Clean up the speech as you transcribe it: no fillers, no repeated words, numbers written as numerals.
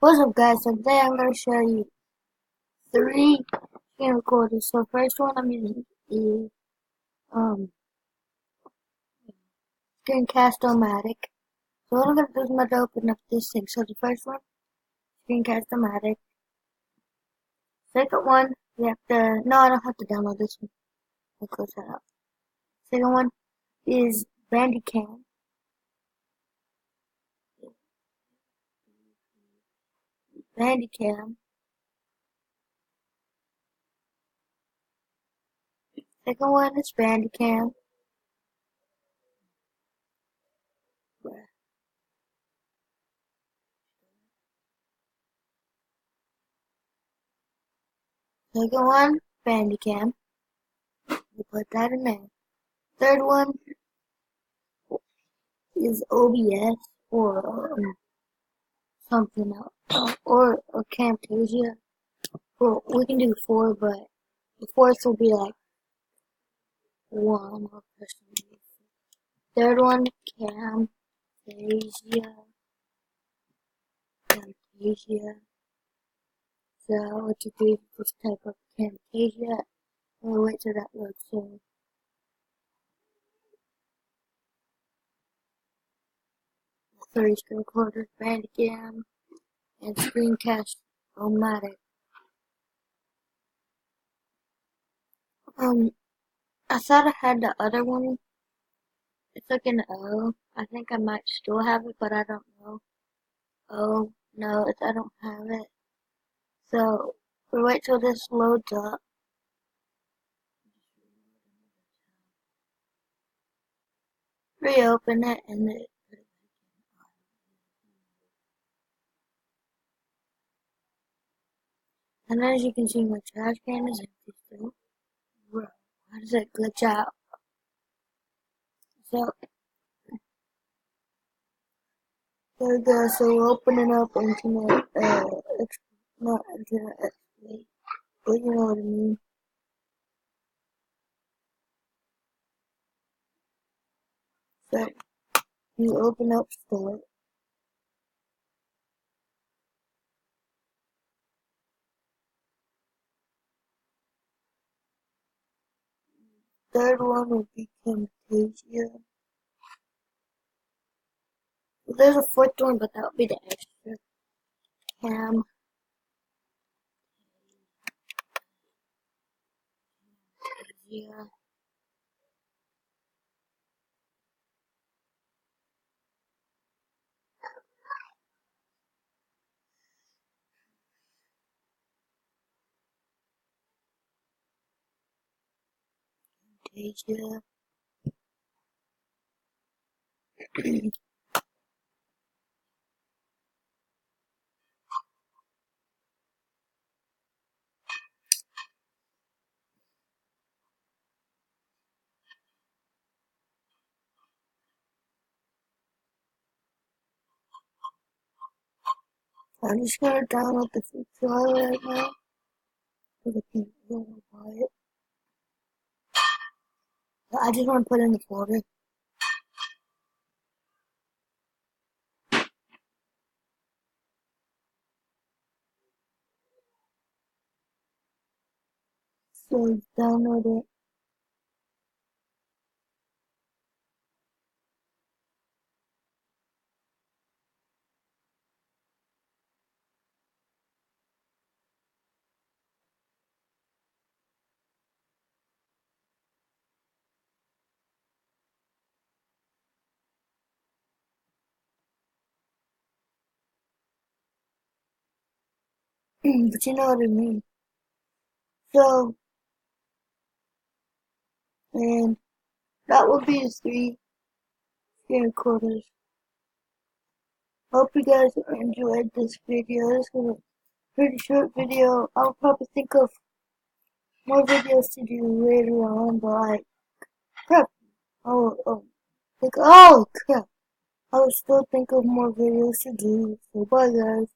What's up, guys? So today I'm going to show you three screen recorders. So first one I'm using is Screencast-O-Matic. So what I'm going to do is I'm going to open up this thing. So the first one, Screencast-O-Matic. Second one, we have to, no, I don't have to download this one. I'll close that out. Second one is Bandicam. Bandicam. Second one is Bandicam. Second one, Bandicam. We put that in there. Third one is OBS or something else, or a Camtasia. Well, we can do four, but the fourth will be like one. Third one, Camtasia. Camtasia. So what you do is just type up Camtasia and wait till that loads. So three screen recorders, Bandicam, and Screencast-O-Matic. I thought I had the other one. It's like an O. I think I might still have it, but I don't know. Oh, no, I don't have it. So, we'll wait till this loads up. Reopen it and then as you can see, my trash can is empty still. Bro, how does it glitch out? So, there we go. So, we're opening up Internet, not Internet Exploit, but you know what I mean. So, you open up Store. Third one would be Camtasia. Well, there's a fourth one, but that would be the extra. Camtasia. Camtasia. I'm just gonna download the free trial right now. Because I don't want to buy it. I just want to put it in the folder. So download it. But you know what I mean. So, and that will be the three screen recorders. Hope you guys enjoyed this video. This was a pretty short video. I'll probably think of more videos to do later on, but like, crap. Oh crap. I will still think of more videos to do. So bye guys.